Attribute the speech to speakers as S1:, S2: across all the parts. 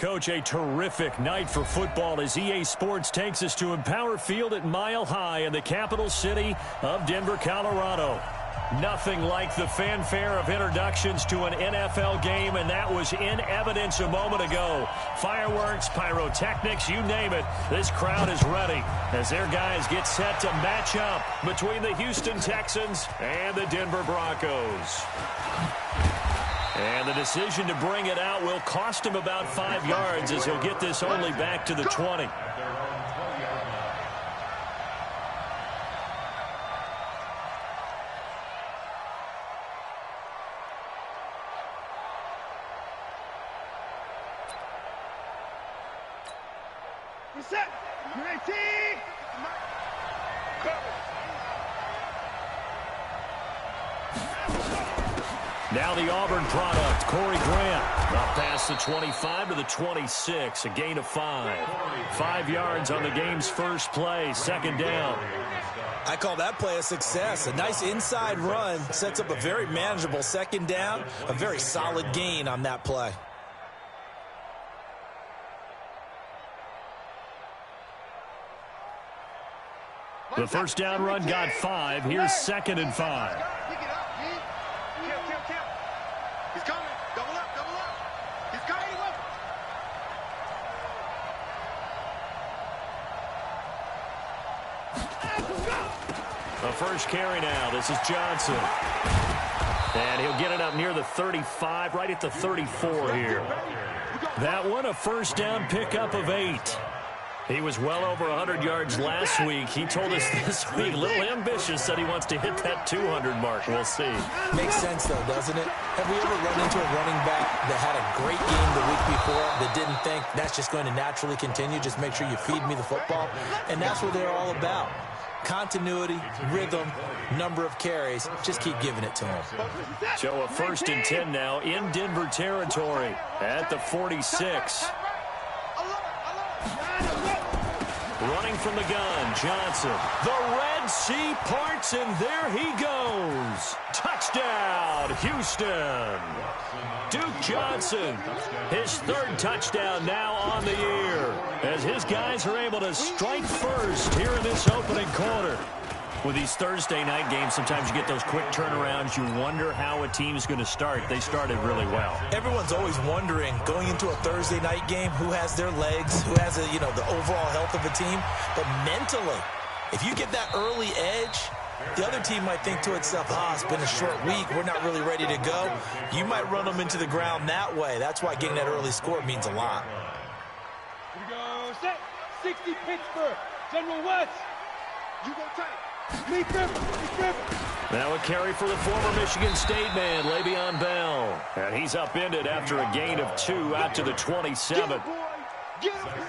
S1: Coach, a terrific night for football as EA Sports takes us to Empower Field at Mile High in the capital city of Denver, Colorado. Nothing like the fanfare of introductions to an NFL game, and that was in evidence a moment ago. Fireworks, pyrotechnics, you name it. This crowd is ready as their guys get set to match up between the Houston Texans and the Denver Broncos. And the decision to bring it out will cost him about 5 yards as he'll get this only back to the 20.
S2: Reset. 19.
S1: Now the Auburn product, Corey Grant. Up past the 25 to the 26, a gain of 5. 5 yards on the game's first play, second down.
S3: I call that play a success. A nice inside run sets up a very manageable second down, a very solid gain on that play.
S1: The first down run got 5. Here's 2nd and 5.
S2: He's coming. Double up, double up. He's coming.
S1: The first carry now. This is Johnson. And he'll get it up near the 35, right at the 34 here. That one, a first down pickup of 8. He was well over 100 yards last week. He told us this week, a little ambitious, that he wants to hit that 200 mark. We'll see.
S3: Makes sense, though, doesn't it? Have we ever run into a running back that had a great game the week before that didn't think that's just going to naturally continue? Just make sure you feed me the football. And that's what they're all about. Continuity, rhythm, number of carries. Just keep giving it to him.
S1: So a 1st and 10 now in Denver territory at the 46. Running from the gun, Johnson. The Red Sea parts, and there he goes. Touchdown, Houston. Duke Johnson, his 3rd touchdown now on the year, as his guys are able to strike first here in this opening quarter. With these Thursday night games, sometimes you get those quick turnarounds. You wonder how a team's going to start. They started really well.
S3: Everyone's always wondering, going into a Thursday night game, who has their legs, who has the overall health of a team. But mentally, if you get that early edge, the other team might think to itself, it's been a short week. We're not really ready to go. You might run them into the ground that way. That's why getting that early score means a lot.
S2: Here we go. Set. 60 Pittsburgh. General West. You go tight.
S1: Now a carry for the former Michigan State man, Le'Veon Bell. And he's upended after a gain of 2 out to the 27.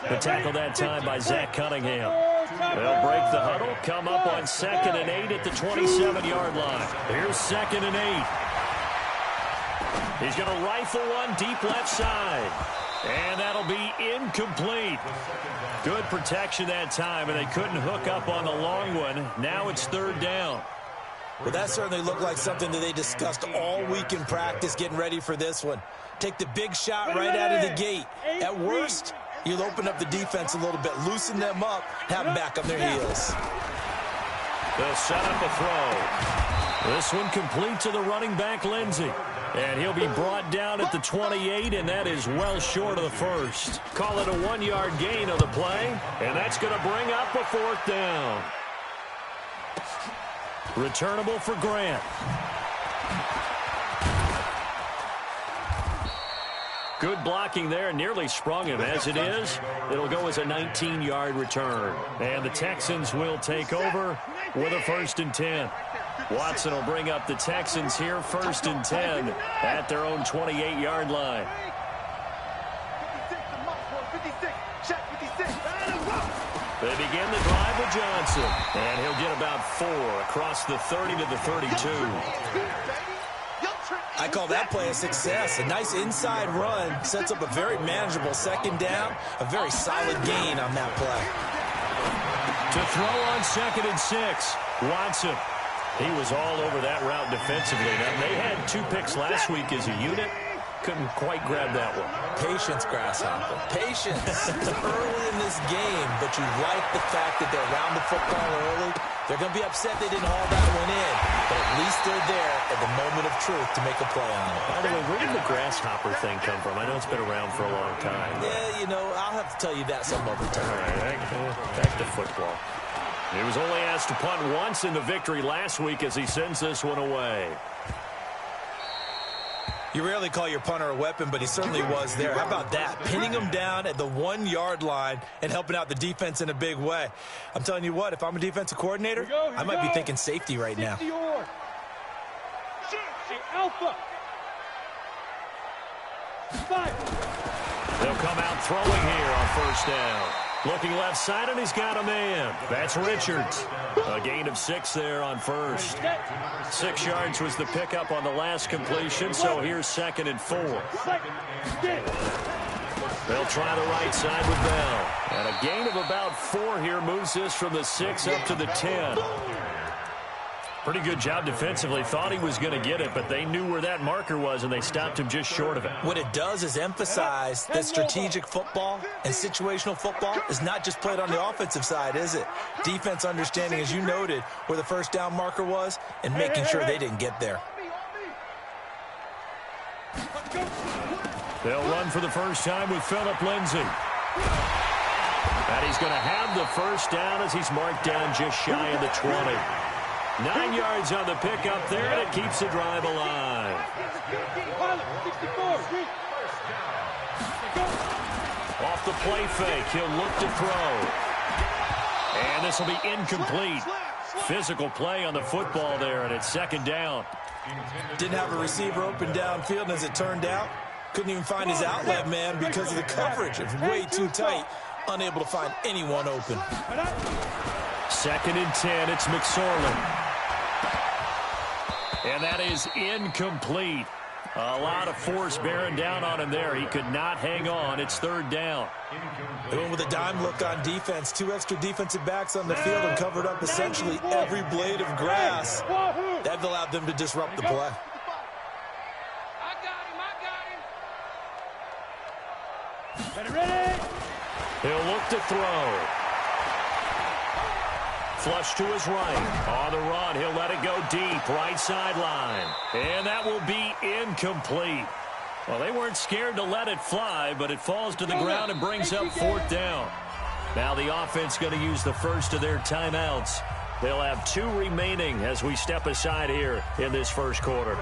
S1: The tackle that time by Zach Cunningham. They'll break the huddle, come up on 2nd and 8 at the 27-yard line. Here's 2nd and 8. He's going to rifle one deep left side. And that'll be incomplete. Good protection that time, and they couldn't hook up on the long one. Now it's 3rd down.
S3: Well, that certainly looked like something that they discussed all week in practice, getting ready for this one. Take the big shot right out of the gate. At worst, you'll open up the defense a little bit, loosen them up, have them back on their heels.
S1: They'll set up a throw. This one complete to the running back, Lindsey. And he'll be brought down at the 28, and that is well short of the first. Call it a 1-yard gain of the play, and that's going to bring up a 4th down. Returnable for Grant. Good blocking there, nearly sprung him. As it is, it'll go as a 19-yard return. And the Texans will take over with a 1st and 10. Watson will bring up the Texans here, 1st and 10 at their own 28-yard line. They begin the drive with Johnson, and he'll get about 4 across the 30 to the 32.
S3: I call that play a success. A nice inside run sets up a very manageable second down, a very solid gain on that play.
S1: To throw on 2nd and 6, Watson. He was all over that route defensively. Now, they had 2 picks last week as a unit. couldn't quite grab that one.
S3: Patience, Grasshopper. Patience. It's early in this game, but you like the fact that they're around the football early. They're going to be upset they didn't haul that one in, but at least they're there at the moment of truth to make a play on it.
S1: By the way, where did the grasshopper thing come from? I know it's been around for a long time.
S3: Yeah, you know, I'll have to tell you that some other time.
S1: All right, back to football. He was only asked to punt once in the victory last week as he sends this one away.
S3: You rarely call your punter a weapon, but he certainly was there. How about that? Pinning him down at the 1-yard line and helping out the defense in a big way. I'm telling you what, if I'm a defensive coordinator, I might be thinking safety right now.
S2: Alpha.
S1: They'll come out throwing here on first down. Looking left side, and he's got a man. That's Richards. A gain of 6 there on first. 6 yards was the pickup on the last completion, so here's 2nd and 4. They'll try the right side with Bell. And a gain of about 4 here moves this from the 6 up to the 10. Pretty good job defensively. Thought he was going to get it, but they knew where that marker was, and they stopped him just short of it.
S3: What it does is emphasize that strategic football and situational football is not just played on the offensive side, is it? Defense understanding, as you noted, where the first down marker was and making sure they didn't get there.
S1: They'll run for the first time with Phillip Lindsay. And he's going to have the first down as he's marked down just shy of the 20. 9 yards on the pickup there, and it keeps the drive alive. Off the play fake, he'll look to throw. And this will be incomplete. Physical play on the football there, and it's 2nd down.
S3: Didn't have a receiver open downfield, and as it turned out, couldn't even find his outlet man because of the coverage. It was way too tight, unable to find anyone open.
S1: 2nd and 10, it's McSorley. And that is incomplete. A lot of force bearing down on him there. He could not hang on. It's 3rd down.
S3: They went with a dime look on defense. 2 extra defensive backs on the field and covered up essentially every blade of grass. That allowed them to disrupt the play.
S2: I got him. Ready?
S1: He'll look to throw. Flush to his right. On the run, he'll let it go deep. Right sideline. And that will be incomplete. Well, they weren't scared to let it fly, but it falls to the ground and brings up 4th down. Now the offense going to use the first of their timeouts. They'll have 2 remaining as we step aside here in this first quarter.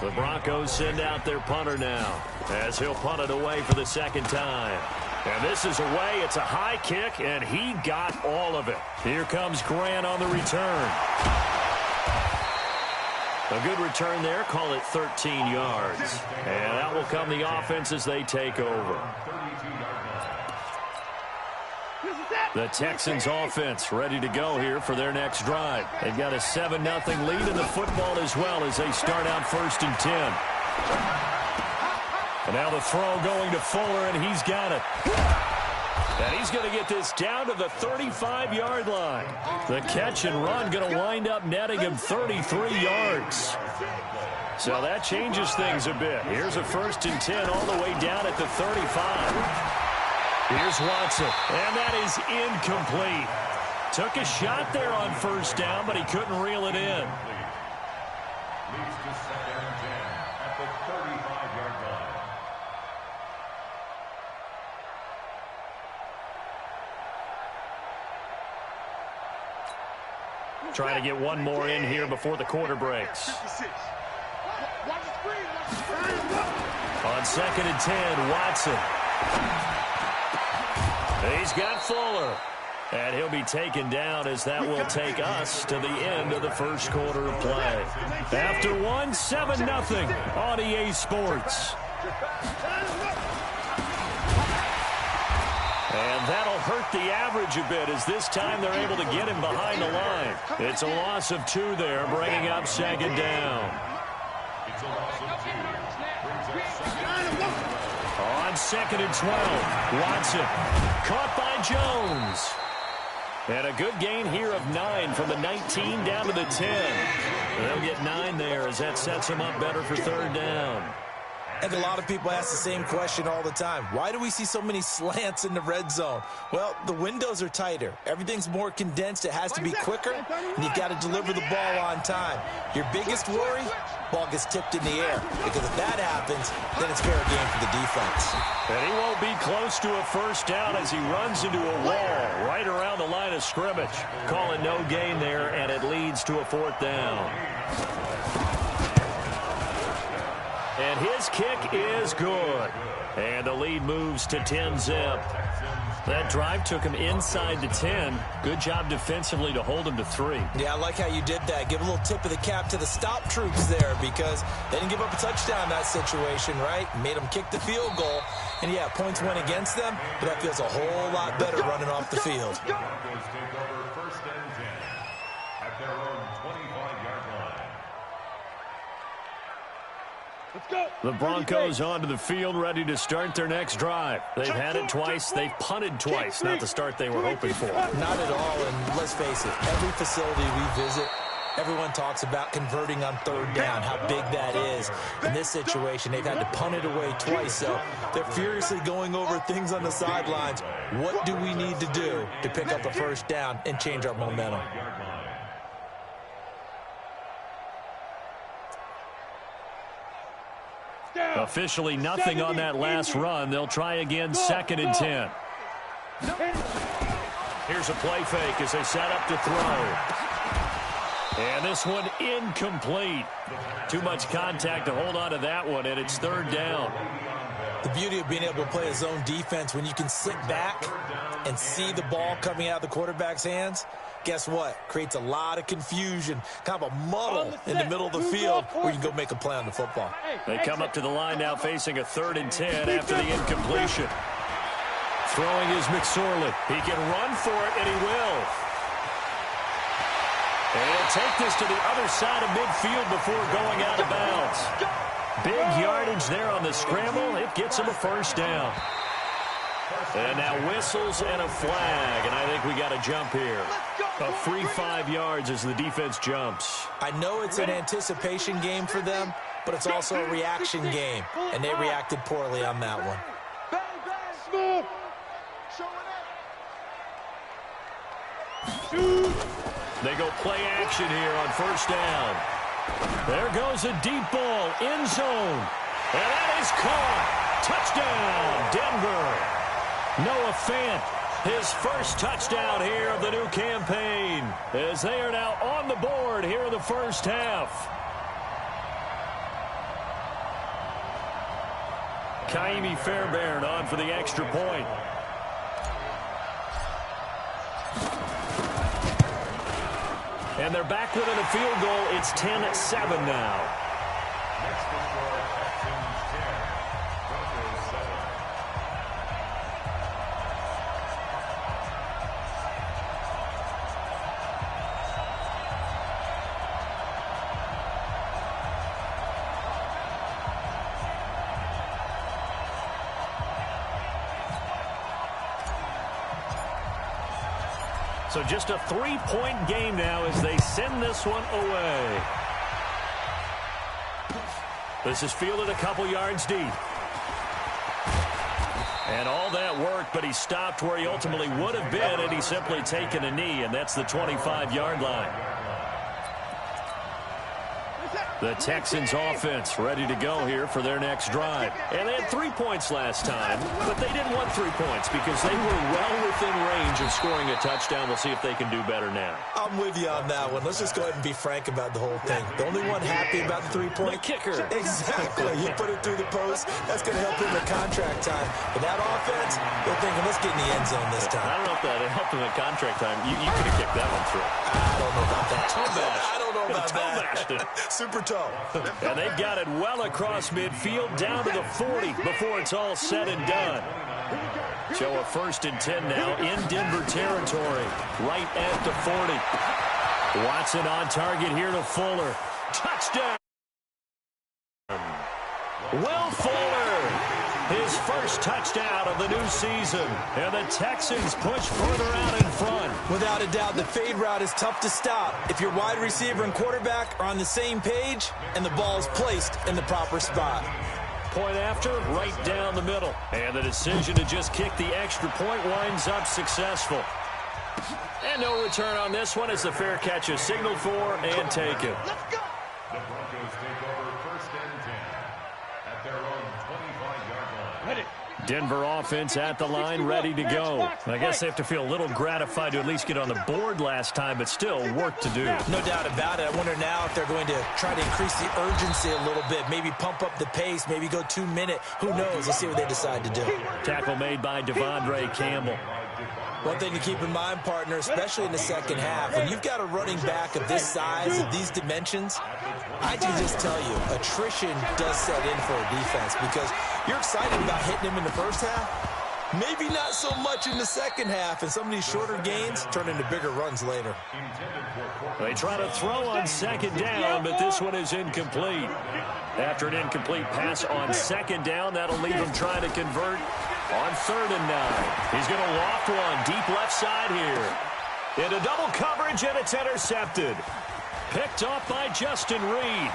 S1: The Broncos send out their punter now as he'll punt it away for the 2nd time. And this is away. It's a high kick, and he got all of it. Here comes Grant on the return. A good return there. Call it 13 yards. And that will come the offense as they take over. The Texans offense ready to go here for their next drive. They've got a 7-0 lead in the football as well as they start out 1st and 10. And now the throw going to Fuller, and he's got it. And he's going to get this down to the 35-yard line. The catch and run going to wind up netting him 33 yards. So that changes things a bit. Here's a 1st and 10 all the way down at the 35. Here's Watson, and that is incomplete. Took a shot there on 1st down, but he couldn't reel it in. Trying to get one more in here before the quarter breaks. On 2nd and 10, Watson. He's got Fuller. And he'll be taken down as that will take us to the end of the first quarter of play. After one, 7-0 on EA Sports. And that'll hurt the average a bit as this time they're able to get him behind the line. It's a loss of 2 there, bringing up 2nd down. On 2nd and 12, Watson caught by Jones. And a good gain here of 9 from the 19 down to the 10. They'll get 9 there as that sets them up better for 3rd down.
S3: And a lot of people ask the same question all the time. Why do we see so many slants in the red zone? Well, the windows are tighter. Everything's more condensed. It has to be quicker, and you've got to deliver the ball on time. Your biggest worry, ball gets tipped in the air. Because if that happens, then it's fair game for the defense.
S1: And he won't be close to a first down as he runs into a wall right around the line of scrimmage. Calling no gain there, and it leads to a fourth down. And his kick is good. And the lead moves to 10-zip. That drive took him inside the 10. Good job defensively to hold him to 3.
S3: Yeah, I like how you did that. Give a little tip of the cap to the stop troops there because they didn't give up a touchdown in that situation, right? Made them kick the field goal. And, yeah, points went against them, but that feels a whole lot better running off the field.
S4: Broncos take over first and 10 at their own 25-yard line.
S2: Let's go.
S1: The Broncos onto the field, ready to start their next drive. They've had it twice. They've punted twice. Not the start they were hoping for.
S3: Not at all, and let's face it, every facility we visit, everyone talks about converting on third down, how big that is. In this situation, they've had to punt it away twice, so they're furiously going over things on the sidelines. What do we need to do to pick up a first down and change our momentum?
S1: Officially nothing on that last run. They'll try again, second and 10. Here's a play fake as they set up to throw. And this one incomplete. Too much contact to hold on to that one, and it's third down.
S3: The beauty of being able to play a zone defense when you can sit back and see the ball coming out of the quarterback's hands, guess what? Creates a lot of confusion, kind of a muddle in the middle of the field where you can go make a play on the football.
S1: They come up to the line now facing a third and 10 after the incompletion. Throwing is McSorley. He can run for it, and he will. And he'll take this to the other side of midfield before going out of bounds. Big yardage there on the scramble. It gets him a first down. And now whistles and a flag, and I think we got a jump here. A free 5 yards as the defense jumps.
S3: I know it's an anticipation game for them, but it's also a reaction game, and they reacted poorly on that one.
S1: They go play action here on first down. There goes a deep ball, end zone. And that is caught. Touchdown, Denver. Noah Fant, his first touchdown here of the new campaign, as they are now on the board here in the first half. Kaimi Fairbairn on for the extra point. And they're back within a field goal. It's 10-7 now.
S4: Next to score, Texans 10, Broncos 7.
S1: So just a 3-point game now as they send this one away. This is fielded a couple yards deep. And all that work, but he stopped where he ultimately would have been, and he's simply taken a knee, and that's the 25-yard line. The Texans offense ready to go here for their next drive. And they had 3 points last time, but they didn't want 3 points because they were well within range of scoring a touchdown. We'll see if they can do better now.
S3: I'm with you on that one. Let's just go ahead and be frank about the whole thing. The only one happy about the 3-point
S1: kicker.
S3: Exactly. You put it through the post. That's going to help him in contract time. But that offense, they're thinking, let's get in the end zone this time.
S1: I don't know if that helped him in contract time. You could have kicked that one through.
S3: I don't know about that.
S1: Toe bash.
S3: I don't know about
S1: that.
S3: Super toe.
S1: And they've got it well across midfield down to the 40 before it's all said and done. So a first and 10 now in Denver territory, right at the 40. Watson on target here to Fuller. Touchdown. Will Fuller, his first touchdown of the new season. And the Texans push further out in front.
S3: Without a doubt, the fade route is tough to stop if your wide receiver and quarterback are on the same page and the ball is placed in the proper spot.
S1: point after, right down the middle. And the decision to just kick the extra point winds up successful. And no return on this one as the fair catch is signaled for and taken.
S4: Let's go. The Broncos take over 1st and 10 at their own 25-yard line.
S2: Ready.
S1: Denver offense at the line, ready to go. I guess they have to feel a little gratified to at least get on the board last time, but still work to do.
S3: No doubt about it. I wonder now if they're going to try to increase the urgency a little bit, maybe pump up the pace, maybe go 2 minute. Who knows? Let's see what they decide to do.
S1: Tackle made by Devondre Campbell.
S3: One thing to keep in mind, partner, especially in the second half, when you've got a running back of this size, of these dimensions, I can just tell you, attrition does set in for a defense because you're excited about hitting him in the first half. Maybe not so much in the second half, and some of these shorter gains turn into bigger runs later.
S1: They try to throw on second down, but this one is incomplete. After an incomplete pass on second down, that'll leave him trying to convert on 3rd and 9. He's going to loft one deep left side here. Into double coverage, and it's intercepted. Picked off by Justin Reed.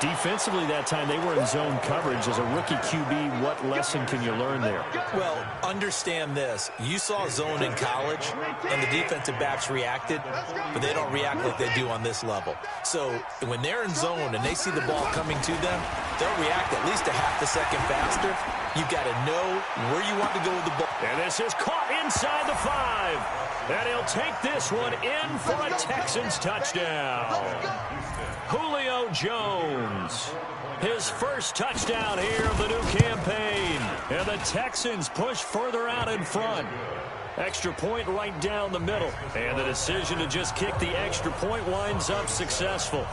S1: Defensively that time, they were in zone coverage. As a rookie QB, what lesson can you learn there?
S3: Well, understand this. You saw zone in college, and the defensive backs reacted, but they don't react like they do on this level. So when they're in zone and they see the ball coming to them, they'll react at least a half a second faster. You've got to know where you want to go with the ball.
S1: And this is caught inside the 5. And he'll take this one in for a Texans touchdown. Julio Jones, his first touchdown here of the new campaign. And the Texans push further out in front. Extra point right down the middle. And the decision to just kick the extra point winds up successful.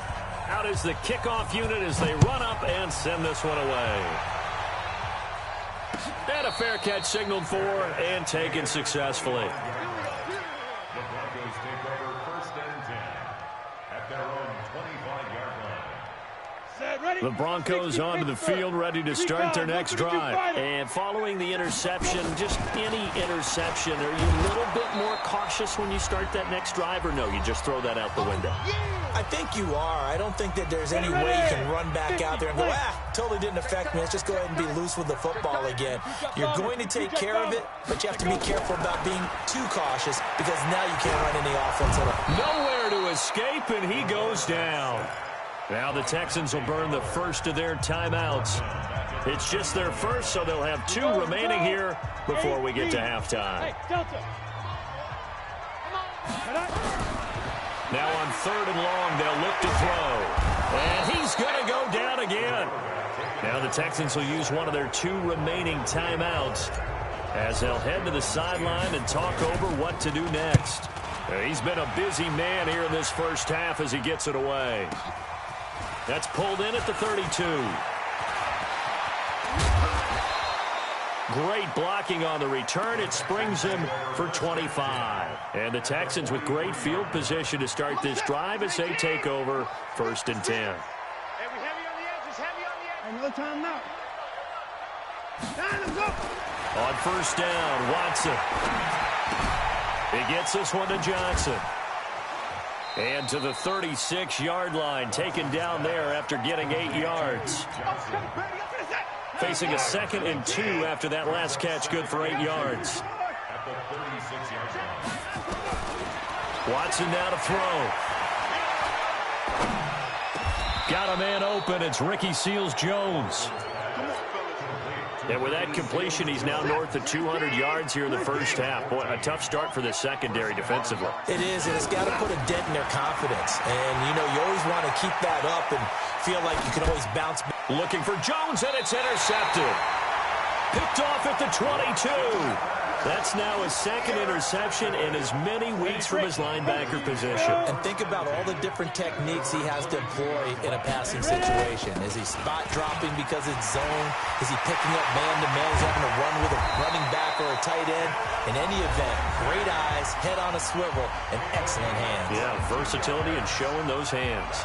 S1: Out is the kickoff unit as they run up and send this one away. And a fair catch signaled for and taken successfully.
S4: The Broncos take over 1st and 10 at their own 25-yard line.
S1: The Broncos onto the field, ready to start their next drive. And following the interception, just any interception, are you a little bit more cautious when you start that next drive, or no, you just throw that out the window?
S3: I think you are. I don't think that there's any way you can run back out there and go, totally didn't affect me. Let's just go ahead and be loose with the football again. You're going to take care of it, but you have to be careful about being too cautious because now you can't run any offense at all.
S1: Nowhere to escape, and he goes down. Now the Texans will burn the first of their timeouts. It's just their first, so they'll have 2 remaining here before we get to halftime. Now on 3rd and long, they'll look to throw. And he's going to go down again. Now the Texans will use one of their 2 remaining timeouts as they'll head to the sideline and talk over what to do next. He's been a busy man here in this first half as he gets it away. That's pulled in at the 32. Great blocking on the return. It springs him for 25. And the Texans with great field position to start this drive as they take over 1st and 10.
S2: Hey, we heavy on the edges, heavy on the edges. No time now. Time to go.
S1: On 1st down, Watson. He gets this one to Johnson. And to the 36-yard line, taken down there after getting 8 yards. Facing a 2nd and 2 after that last catch, good for 8 yards.
S4: At the 36-yard line.
S1: Watson now to throw. Got a man open. It's Ricky Seals-Jones. And with that completion, he's now north of 200 yards here in the first half. Boy, a tough start for the secondary defensively.
S3: It is, and it's got to put a dent in their confidence. And, you know, you always want to keep that up and feel like you can always bounce back.
S1: Looking for Jones, and it's intercepted. Picked off at the 22. That's now his 2nd interception in as many weeks from his linebacker position.
S3: And think about all the different techniques he has to employ in a passing situation. Is he spot dropping because it's zone? Is he picking up man-to-man? Is he having to run with a running back or a tight end? In any event, great eyes, head on a swivel, and excellent hands.
S1: Yeah, versatility and showing those hands.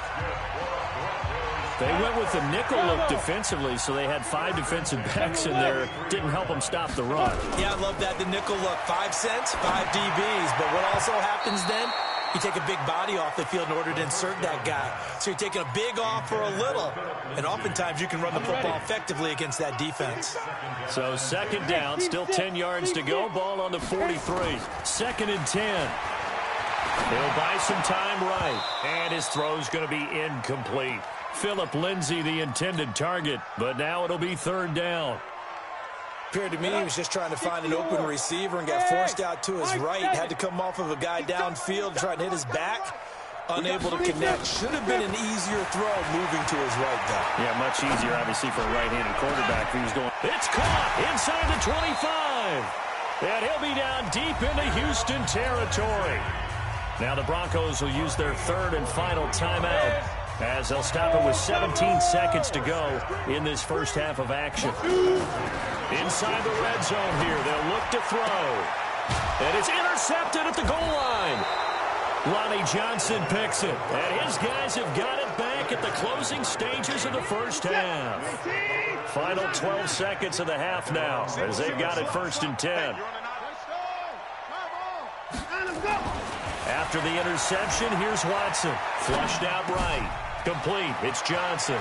S1: They went with the nickel look defensively, so they had 5 defensive backs in there. Didn't help them stop the run.
S3: Yeah, I love that. The nickel look, 5 cents, 5 DBs. But what also happens then You take a big body off the field in order to insert that guy. So you're taking a big off for a little. And oftentimes you can run the football effectively against that defense.
S1: So second down, still 10 yards to go. Ball on the 43. Second and 10. He'll buy some time right. And his throw's going to be incomplete. Phillip Lindsay, the intended target. But now it'll be third down.
S3: Appeared to me he was just trying to find an open receiver and got forced out to his right. Had to come off of a guy downfield trying to hit his back. Unable to connect. Should have been an easier throw moving to his right, though.
S1: Yeah, much easier, obviously, for a right-handed quarterback who's going. It's caught inside the 25. And he'll be down deep into Houston territory. Now the Broncos will use their third and final timeout as they'll stop it with 17 seconds to go in this first half of action. Inside the red zone here, they'll look to throw. And it's intercepted at the goal line. Lonnie Johnson picks it. And his guys have got it back at the closing stages of the first half. Final 12 seconds of the half now as they've got it first and 10. After the interception, here's Watson. Flushed out right. Complete. It's Johnson.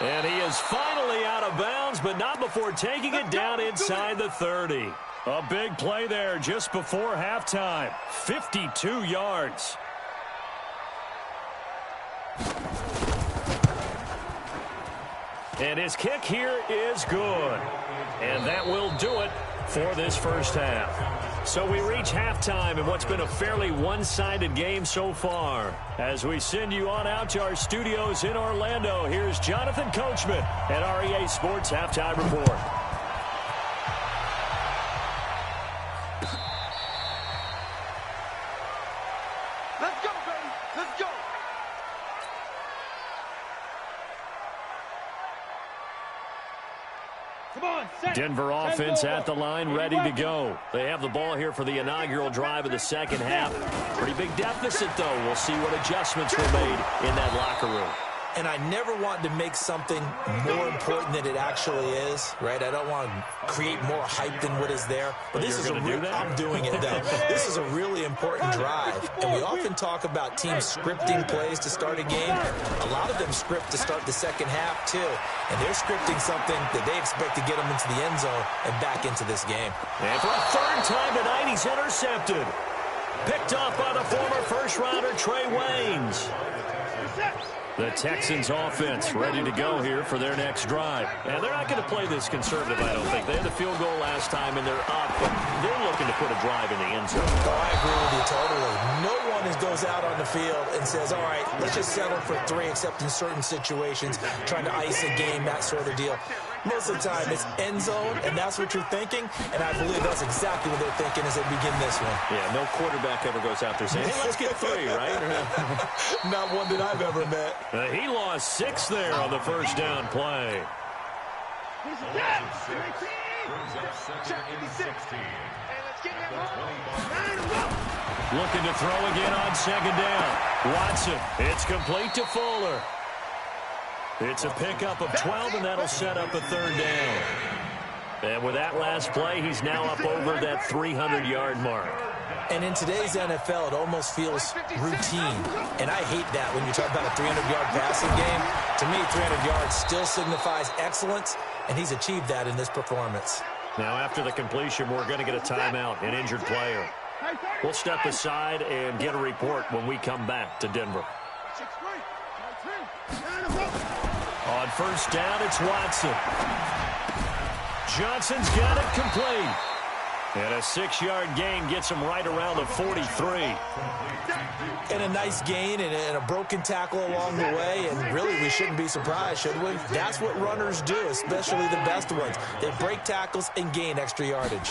S1: And he is finally out of bounds, but not before taking it down inside the 30. A big play there just before halftime. 52 yards. And his kick here is good. And that will do it for this first half. So we reach halftime in what's been a fairly one-sided game so far. As we send you on out to our studios in Orlando, here's Jonathan Coachman at REA Sports Halftime Report.
S2: Let's go, baby. Let's go. Come on, set.
S1: Denver offense at the line, ready to go. They have the ball here for the inaugural drive of the second half. Pretty big deficit, though. We'll see what adjustments were made in that locker room.
S3: And I never want to make something more important than it actually is, right? I don't want to create more hype than what is there. But this is a real, I'm doing it, though. This is a really important drive. And we often talk about teams scripting plays to start a game. A lot of them script to start the second half, too. And they're scripting something that they expect to get them into the end zone and back into this game.
S1: And for a third time tonight, he's intercepted. Picked off by the former first-rounder Trey Waynes. The Texans offense ready to go here for their next drive. And they're not going to play this conservative, I don't think. They had the field goal last time, and they're up. But they're looking to put a drive in the end zone.
S3: Oh, I agree with you totally. No one goes out on the field and says, all right, let's just settle for 3, except in certain situations, trying to ice a game, that sort of deal. Most of the time, it's end zone, and that's what you're thinking. And I believe that's exactly what they're thinking as they begin this one.
S1: Yeah, no quarterback ever goes out there saying, hey, let's get 3, right?
S3: Not one that I've ever met.
S1: He lost 6 there on the first down play. Looking to throw again on second down. Watson, it's complete to Fuller. It's a pickup of 12, and that'll set up a third down. And with that last play, he's now up over that 300-yard mark.
S3: And in today's NFL, it almost feels routine. And I hate that when you talk about a 300-yard passing game. To me, 300 yards still signifies excellence, and he's achieved that in this performance.
S1: Now, after the completion, we're going to get a timeout, an injured player. We'll step aside and get a report when we come back to Denver. On first down, it's Watson. Johnson's got it complete. And a 6-yard gain gets him right around the 43.
S3: And a nice gain and a broken tackle along the way. And really, we shouldn't be surprised, should we? That's what runners do, especially the best ones. They break tackles and gain extra yardage.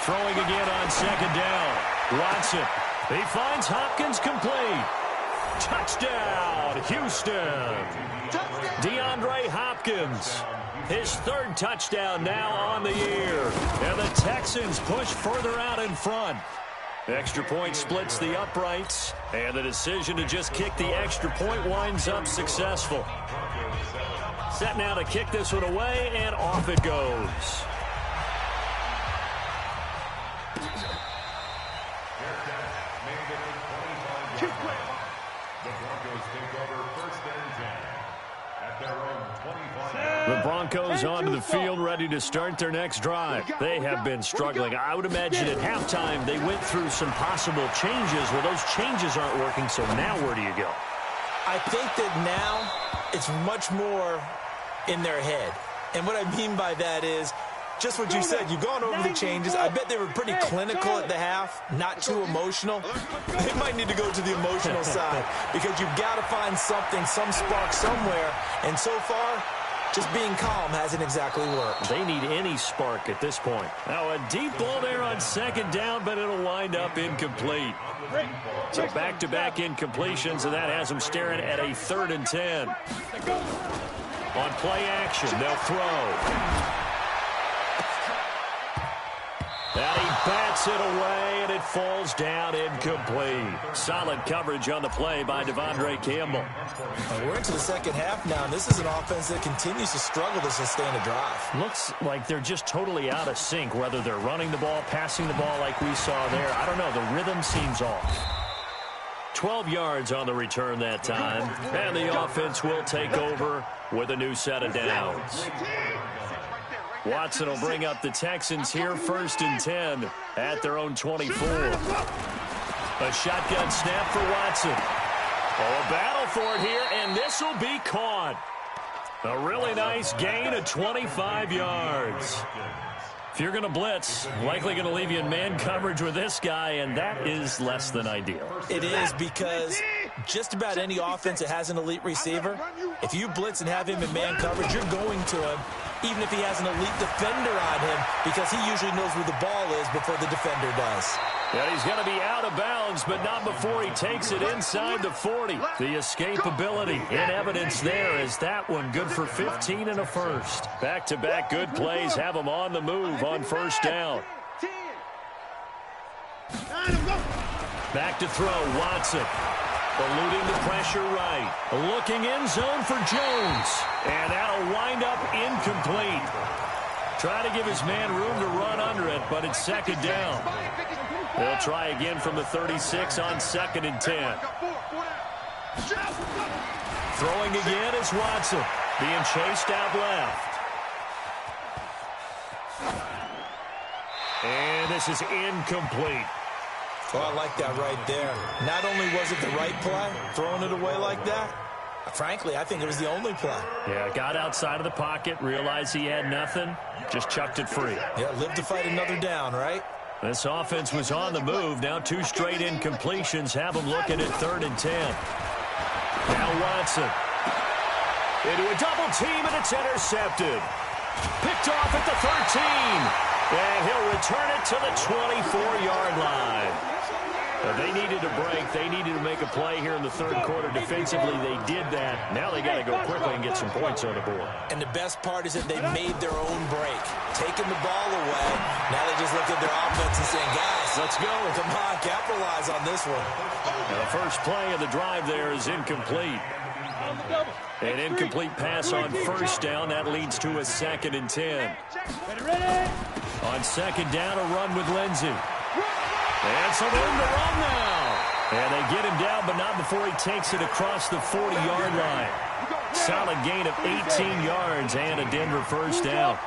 S1: Throwing again on second down. Watson. He finds Hopkins complete. Touchdown, Houston. DeAndre Hopkins. His third touchdown now on the year. And the Texans push further out in front. Extra point splits the uprights. And the decision to just kick the extra point winds up successful. Set now to kick this one away, and off it goes.
S4: The Broncos take over first and 10 at their own 25.
S1: The Broncos onto the field, ready to start their next drive. They have been struggling. I would imagine at halftime they went through some possible changes. Well, those changes aren't working, so now where do you go?
S3: I think that now it's much more in their head. And what I mean by that is just what you said. You've gone over the changes. I bet they were pretty clinical at the half, not too emotional. They might need to go to the emotional side because you've got to find something, some spark somewhere. And so far, just being calm hasn't exactly worked.
S1: They need any spark at this point. Now a deep ball there on second down, but it'll wind up incomplete. So back-to-back incompletions, and that has them staring at a 3rd and 10. On play action, they'll throw. And he bats it away, and it falls down incomplete. Solid coverage on the play by Devondre Campbell.
S3: We're into the second half now, and this is an offense that continues to struggle to sustain a drive.
S1: Looks like they're just totally out of sync, whether they're running the ball, passing the ball like we saw there. I don't know. The rhythm seems off. 12 yards on the return that time, and the offense will take over with a new set of downs. Watson will bring up the Texans here, 1st and 10 at their own 24. A shotgun snap for Watson. Oh, a battle for it here, and this will be caught. A really nice gain of 25 yards. If you're going to blitz, likely going to leave you in man coverage with this guy, and that is less than ideal.
S3: It is, because just about any offense that has an elite receiver, if you blitz and have him in man coverage, you're going to him, even if he has an elite defender on him, because he usually knows where the ball is before the defender does.
S1: Yeah, he's going to be out of bounds, but not before he takes it inside the 40. The escapability in evidence there is that one good for 15 and a first. Back-to-back good plays have him on the move on 1st down. Back to throw, Watson. Eluding the pressure right. Looking in zone for Jones. And that'll wind up incomplete. Try to give his man room to run under it, but it's 2nd down. They'll try again from the 36 on 2nd and 10. Throwing again is Watson. Being chased out left. And this is incomplete.
S3: Oh, I like that right there. Not only was it the right play, throwing it away like that, frankly, I think it was the only play.
S1: Yeah, got outside of the pocket, realized he had nothing, just chucked it free.
S3: Yeah, live to fight another down, right?
S1: This offense was on the move. Now 2 straight incompletions have them looking at 3rd and 10. Now Watson. Into a double team, and it's intercepted. Picked off at the 13. And he'll return it to the 24-yard line. They needed a break. They needed to make a play here in the 3rd quarter. Defensively, they did that. Now they got to go quickly and get some points on the board.
S3: And the best part is that they made their own break. Taking the ball away. Now they just look at their offense and saying, guys, let's go. Come on, capitalize on this one.
S1: Now the first play of the drive there is incomplete. An incomplete pass on 1st down. That leads to a 2nd and 10. On 2nd down, a run with Lindsey. And some room to run now. And they get him down, but not before he takes it across the 40-yard line. Solid gain of 18 yards and a Denver 1st down.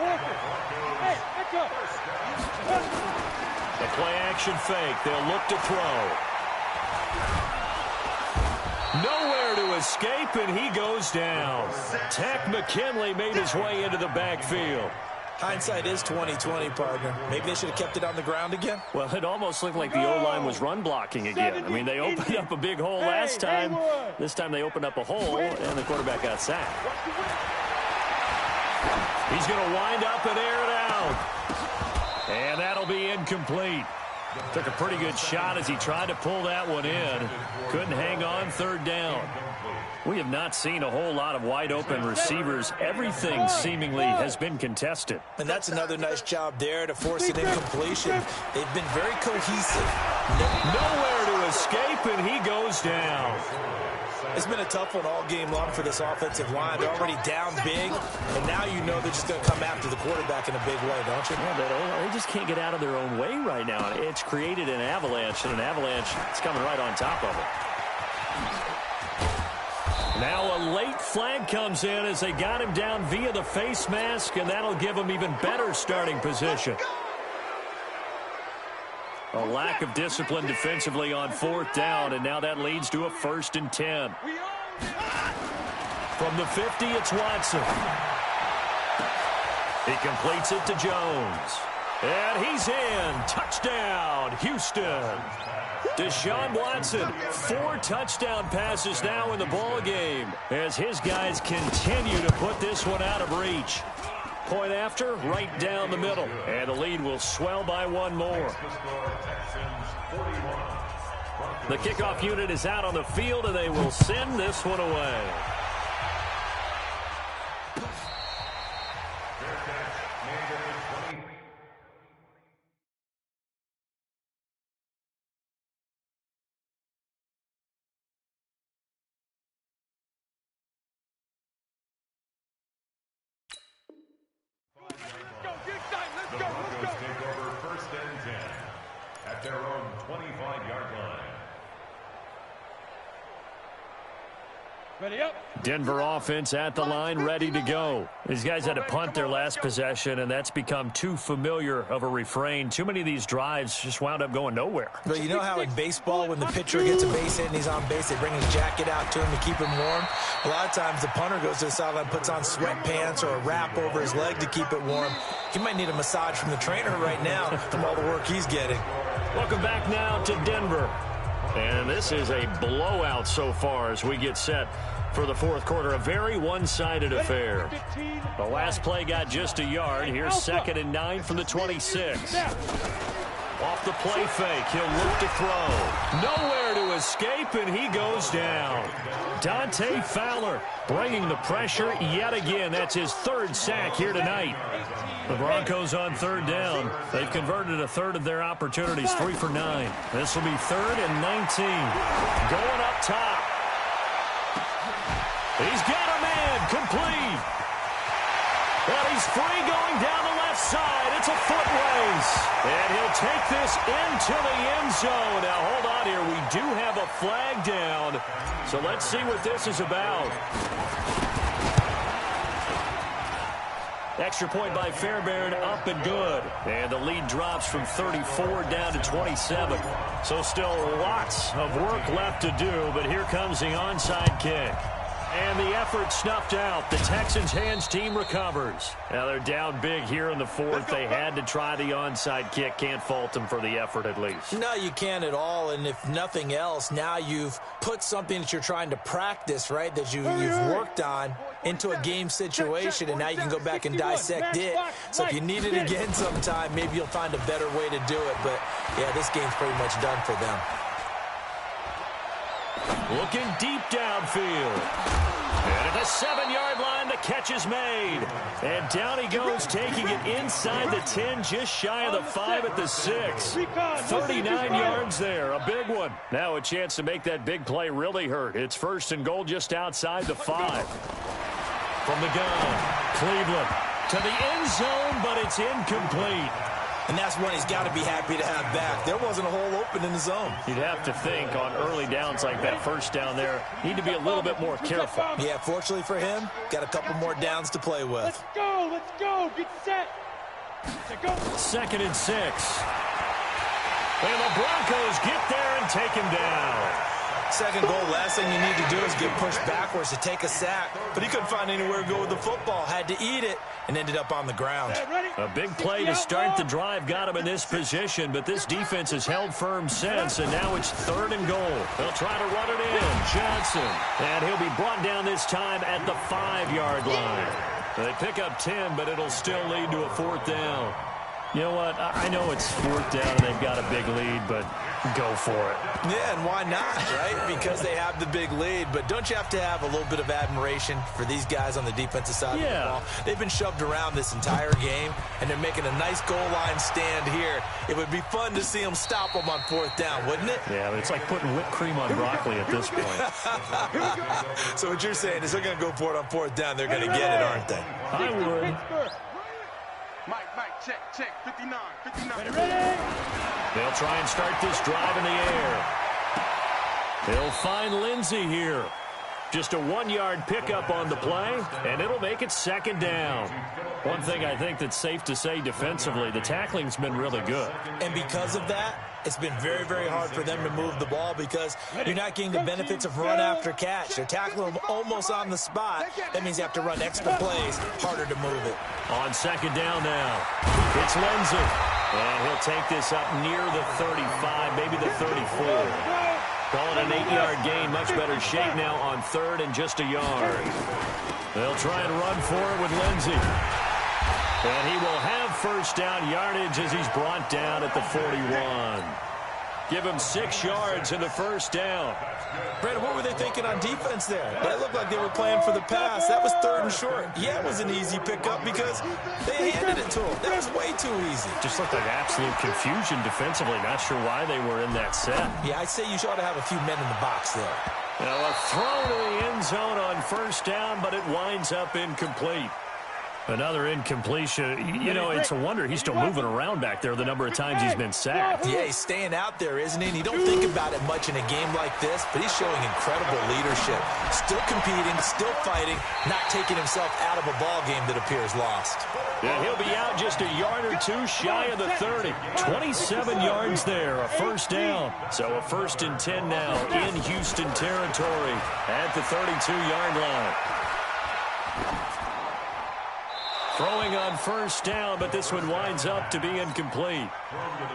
S1: The play-action fake. They'll look to throw. Nowhere to escape, and he goes down. Takk McKinley made his way into the backfield.
S3: Hindsight is 20/20, partner. Maybe they should have kept it on the ground again.
S1: Well, it almost looked like the O-line was run blocking again. I mean, they opened up a big hole last time. This time they opened up a hole, and the quarterback got sacked. He's going to wind up and air it out. And that'll be incomplete. Took a pretty good shot as he tried to pull that one in. Couldn't hang on third down. We have not seen a whole lot of wide open receivers. Everything seemingly has been contested.
S3: And that's another nice job there to force an incompletion. They've been very cohesive.
S1: Nowhere to escape, and he goes down.
S3: It's been a tough one all game long for this offensive line. They're already down big, and now you know they're just going to come after the quarterback in a big way, don't you?
S1: Yeah, they just can't get out of their own way right now. It's created an avalanche, and an avalanche is coming right on top of it. Now a late flag comes in as they got him down via the face mask, and that'll give him even better starting position. A lack of discipline defensively on fourth down, and now that leads to a 1st and 10. From the 50, it's Watson. He completes it to Jones. And he's in. Touchdown, Houston. Deshaun Watson, 4 touchdown passes now in the ball game as his guys continue to put this one out of reach. Point after, right down the middle. And the lead will swell by 1 more. The kickoff unit is out on the field, and they will send this one away.
S4: The Broncos take over 1st and 10 at their own 25-yard line.
S2: Ready up.
S1: Denver offense at the line, ready to go. These guys had to punt their last possession, and that's become too familiar of a refrain. Too many of these drives just wound up going nowhere.
S3: But you know how in baseball, when the pitcher gets a base hit and he's on base, they bring his jacket out to him to keep him warm? A lot of times the punter goes to the sideline, puts on sweatpants or a wrap over his leg to keep it warm. He might need a massage from the trainer right now from all the work he's getting.
S1: Welcome back now to Denver. And this is a blowout so far as we get set for the 4th quarter. A very one-sided affair. The last play got just a yard. Here's 2nd and 9 from the 26. Off the play fake, he'll look to throw. Nowhere to escape, and he goes down. Dante Fowler bringing the pressure yet again. That's his 3rd sack here tonight. The Broncos on 3rd down. They've converted a 1/3 of their opportunities, 3 for 9. This will be 3rd and 19. Going up top. He's got a man complete. Well, he's free going down the left side. It's a foot race. And he'll take this into the end zone. Now, hold on here. We do have a flag down. So let's see what this is about. Extra point by Fairbairn, up and good. And the lead drops from 34 down to 27. So still lots of work left to do, but here comes the onside kick. And the effort snuffed out. The Texans' hands team recovers. Now they're down big here in the 4th. They had to try the onside kick. Can't fault them for the effort at least.
S3: No, you can't at all. And if nothing else, now you've put something that you're trying to practice, right, that you've worked on into a game situation, and now you can go back and dissect it. So if you need it again sometime, maybe you'll find a better way to do it. But, yeah, this game's pretty much done for them.
S1: Looking deep downfield. And at the 7-yard line, the catch is made. And down he goes, taking it inside the 10, just shy of the 5 at the 6. 39 yards there, a big one. Now a chance to make that big play really hurt. It's 1st and goal just outside the 5. From the gun, Cleveland to the end zone, but it's incomplete.
S3: And that's one he's got to be happy to have back. There wasn't a hole open in the zone.
S1: You'd have to think on early downs like that, 1st down there, need to be a little bit more careful.
S3: Yeah, fortunately for him, got a couple more downs to play with.
S2: Let's go, let's go, get set. Go.
S1: 2nd and 6. And the Broncos get there and take him down.
S3: 2nd goal, last thing you need to do is get pushed backwards to take a sack. But he couldn't find anywhere to go with the football. Had to eat it and ended up on the ground.
S1: A big play to start the drive got him in this position, but this defense has held firm since, and now it's 3rd and goal. They'll try to run it in. Johnson. And he'll be brought down this time at the 5-yard line. They pick up 10, but it'll still lead to a 4th down. You know what? I know it's 4th down and they've got a big lead, but go for it.
S3: Yeah, and why not, right? Because they have the big lead. But don't you have to have a little bit of admiration for these guys on the defensive side of the ball? They've been shoved around this entire game, and they're making a nice goal line stand here. It would be fun to see them stop them on 4th down, wouldn't it?
S1: Yeah, but it's like putting whipped cream on broccoli at this point.
S3: So what you're saying is they're going to go for it on 4th down. They're going to get it, aren't they?
S1: I would.
S2: Mike, check, 59.
S1: Ready? They'll try and start this drive in the air. They'll find Lindsey here. Just a 1-yard pickup on the play, and it'll make it 2nd down. One thing I think that's safe to say defensively, the tackling's been really good.
S3: And because of that, it's been very, very hard for them to move the ball because you're not getting the benefits of run after catch. They're tackling them almost on the spot. That means you have to run extra plays, harder to move it.
S1: On 2nd down now, it's Lindsey. And he'll take this up near the 35, maybe the 34. Call it an 8-yard gain, much better shape now on 3rd and just a yard. They'll try and run for it with Lindsey. And he will have 1st down yardage as he's brought down at the 41. Give him 6 yards in the 1st down.
S3: Brandon, what were they thinking on defense there? They looked like they were playing for the pass. That was 3rd and short. Yeah, it was an easy pickup because they handed it to him. That was way too easy.
S1: Just looked like absolute confusion defensively. Not sure why they were in that set.
S3: Yeah, I'd say you ought to have a few men in the box there.
S1: Now a throw to the end zone on 1st down, but it winds up incomplete. Another incompletion. You know, it's a wonder he's still moving around back there the number of times he's been sacked.
S3: Yeah, he's staying out there, isn't he? And you don't think about it much in a game like this, but he's showing incredible leadership. Still competing, still fighting, not taking himself out of a ball game that appears lost.
S1: Yeah, he'll be out just a yard or two shy of the 30. 27 yards there, a 1st down. So a 1st and 10 now in Houston territory at the 32-yard line. Throwing on 1st down, but this one winds up to be incomplete.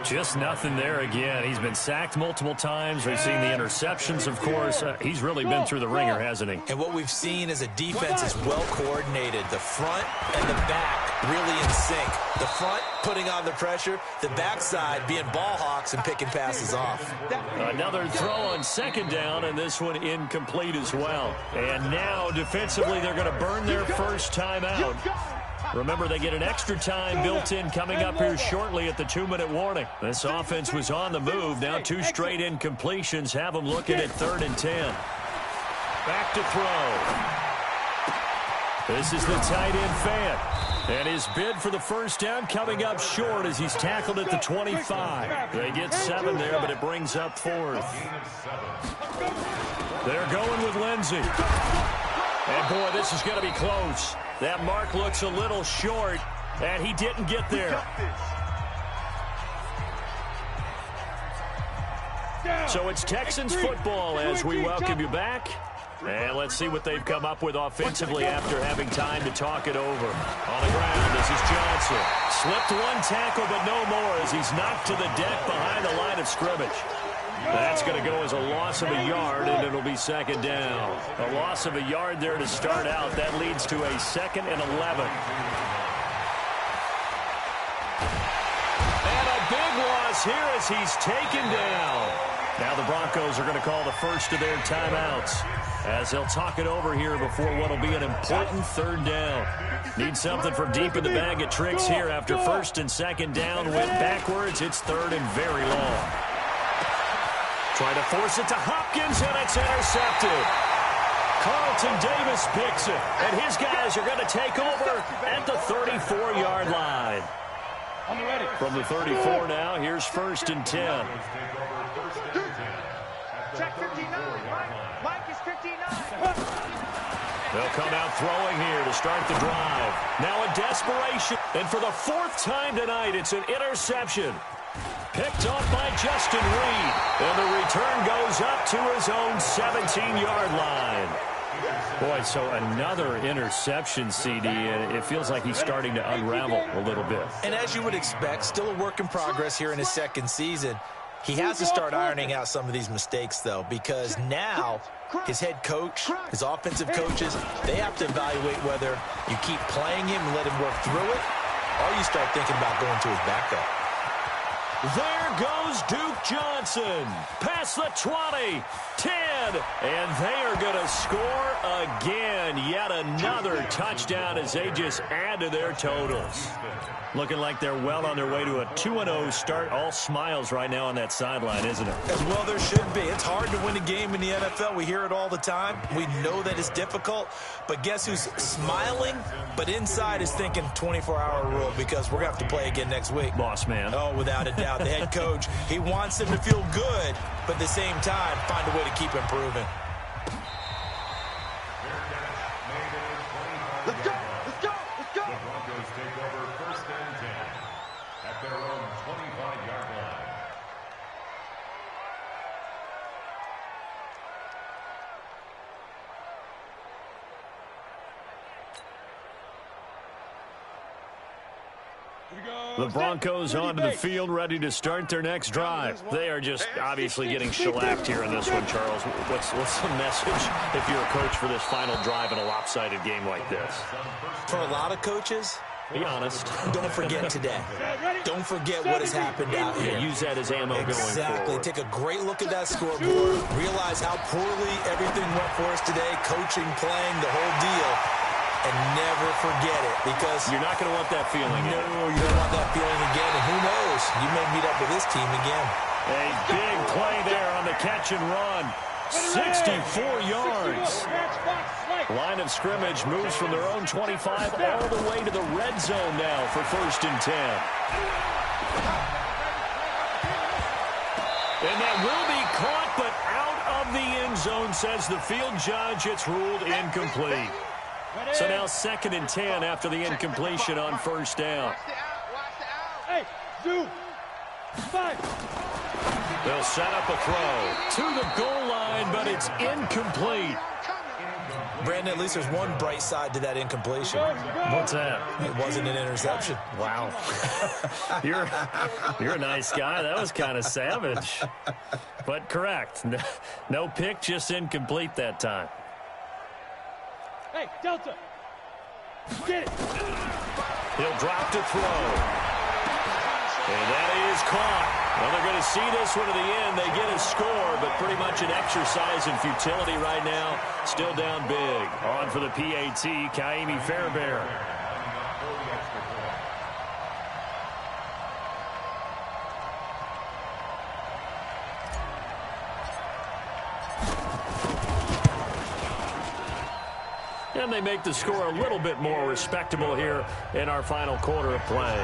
S1: Just nothing there again. He's been sacked multiple times. We've seen the interceptions, of course. He's really been through the ringer, hasn't he?
S3: And what we've seen is a defense is well coordinated. The front and the back really in sync. The front putting on the pressure, the backside being ball hawks and picking passes off.
S1: Another throw on 2nd down, and this one incomplete as well. And now, defensively, they're going to burn their 1st time out. Remember, they get an extra time built in coming up here shortly at the 2-minute warning. This offense was on the move. Now 2 straight incompletions have them looking at 3rd and 10. Back to throw. This is the tight end Fant. And his bid for the 1st down coming up short as he's tackled at the 25. They get 7 there, but it brings up 4th. They're going with Lindsey. And, boy, this is going to be close. That mark looks a little short, and he didn't get there. So it's Texans football as we welcome you back. And let's see what they've come up with offensively after having time to talk it over. On the ground, this is Johnson. Slipped 1 tackle, but no more as he's knocked to the deck behind the line of scrimmage. That's going to go as a loss of a yard, and it'll be 2nd down. A loss of a yard there to start out. That leads to a 2nd and 11. And a big loss here as he's taken down. Now the Broncos are going to call the first of their timeouts as they'll talk it over here before what will be an important 3rd down. Need something from deep in the bag of tricks here after 1st and 2nd down. Went backwards. It's 3rd and very long. Try to force it to Hopkins, and it's intercepted. Carlton Davis picks it, and his guys are going to take over at the 34-yard line. From the 34 now, here's 1st and 10.
S2: Check 59. Mike is 59.
S1: They'll come out throwing here to start the drive. Now a desperation, and for the 4th time tonight, it's an interception. Picked off by Justin Reed. And the return goes up to his own 17-yard line. Boy, so another interception, CD, and it feels like he's starting to unravel a little bit.
S3: And as you would expect, still a work in progress here in his 2nd season. He has to start ironing out some of these mistakes, though, because now his head coach, his offensive coaches, they have to evaluate whether you keep playing him and let him work through it, or you start thinking about going to his backup.
S1: There goes Duke Johnson. Past the 20, 10, and they are going to score again. Yet another touchdown as they just add to their totals. Looking like they're well on their way to a 2-0 start. All smiles right now on that sideline, isn't it?
S3: As well there should be. It's hard to win a game in the NFL. We hear it all the time. We know that it's difficult. But guess who's smiling, but inside is thinking 24-hour rule, because we're going to have to play again next week.
S1: Boss man.
S3: Oh, without a doubt. The head coach, he wants them to feel good, but at the same time, find a way to keep improving.
S2: Let's go! Let's go! Let's go!
S4: The Broncos take over 1st and 10 at their own 25-yard line.
S1: The Broncos onto the field, ready to start their next drive. They are just obviously getting shellacked here in this one, Charles. What's the message if you're a coach for this final drive in a lopsided game like this?
S3: For a lot of coaches,
S1: be honest.
S3: Don't forget today. Don't forget what has happened out here.
S1: Use that as ammo going forward.
S3: Exactly. Take a great look at that scoreboard. Realize how poorly everything went for us today. Coaching, playing, the whole deal. And never forget it, because
S1: you're not going to want that feeling again.
S3: No, you don't want that feeling again. And who knows? You may meet up with this team again.
S1: A big play there on the catch and run. 64 yards. Line of scrimmage moves from their own 25 all the way to the red zone now for 1st and 10. And that will be caught, but out of the end zone, says the field judge. It's ruled incomplete. So now 2nd and 10 after the incompletion on 1st down.
S2: Hey, Zoo! Five!
S1: They'll set up a throw to the goal line, but it's incomplete.
S3: Brandon, at least there's one bright side to that incompletion.
S1: What's that?
S3: It wasn't an interception.
S1: Wow. You're a nice guy. That was kind of savage. But correct. No pick, just incomplete that time.
S2: Hey, Delta! Get it!
S1: He'll drop to throw. And that is caught. Well, they're going to see this one to the end. They get a score, but pretty much an exercise in futility right now. Still down big. On for the PAT, Kaimi Fairbairn. And they make the score a little bit more respectable here in our final quarter of play.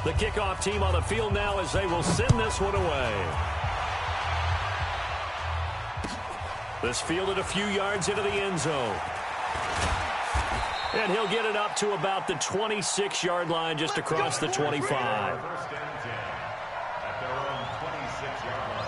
S1: The kickoff team on the field now as they will send this one away. This fielded a few yards into the end zone. And he'll get it up to about the 26-yard line just across the 25.
S4: 1st and 10 at their own 26-yard line.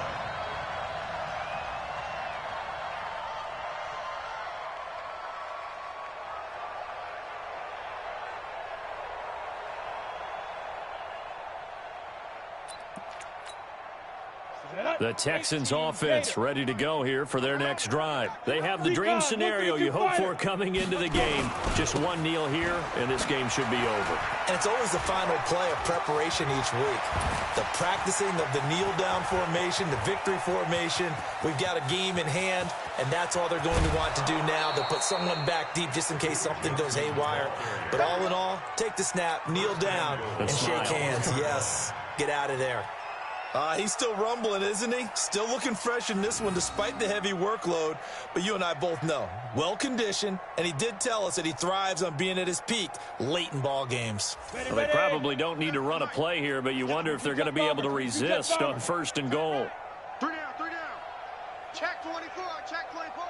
S1: The Texans offense ready to go here for their next drive. They have the dream scenario you hope for coming into the game. Just one kneel here, and this game should be over.
S3: And it's always the final play of preparation each week. The practicing of the kneel-down formation, the victory formation. We've got a game in hand, and that's all they're going to want to do now. They'll put someone back deep just in case something goes haywire. But all in all, take the snap, kneel down, and shake hands. Yes, get out of there. He's still rumbling, isn't he? Still looking fresh in this one despite the heavy workload. But you and I both know, well-conditioned, and he did tell us that he thrives on being at his peak late in ball games.
S1: Well, they probably don't need to run a play here, but you wonder if they're going to be able to resist on 1st and goal.
S5: 3 down, 3 down. Check 24, check 24.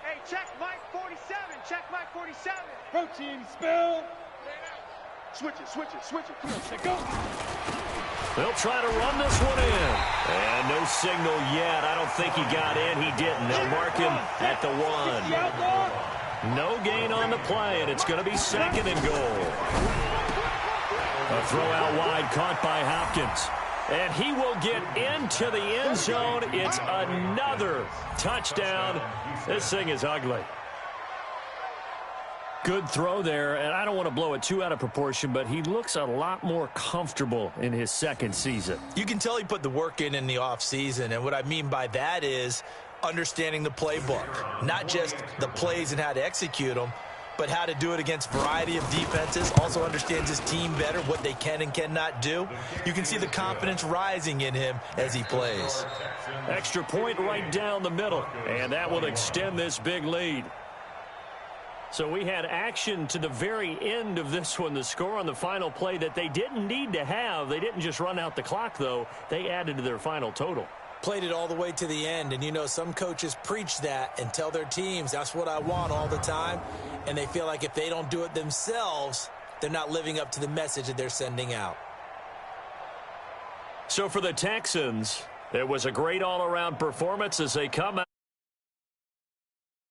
S5: Hey, check Mike 47, check Mike 47.
S2: Protein spill! Switch it, switch it, switch it. Come on, say go!
S1: They'll try to run this one in. And no signal yet. I don't think he got in. He didn't. They'll mark him at the 1. No gain on the play, and it's going to be 2nd and goal. A throw out wide caught by Hopkins. And he will get into the end zone. It's another touchdown. This thing is ugly. Good throw there, and I don't want to blow it too out of proportion, but he looks a lot more comfortable in his 2nd season.
S3: You can tell he put the work in the offseason, and what I mean by that is understanding the playbook. Not just the plays and how to execute them, but how to do it against a variety of defenses. Also understands his team better, what they can and cannot do. You can see the confidence rising in him as he plays.
S1: Extra point right down the middle, and that will extend this big lead. So we had action to the very end of this one. The score on the final play that they didn't need to have. They didn't just run out the clock, though. They added to their final total.
S3: Played it all the way to the end, and you know some coaches preach that and tell their teams that's what I want all the time, and they feel like if they don't do it themselves, they're not living up to the message that they're sending out.
S1: So for the Texans, it was a great all-around performance as they come out.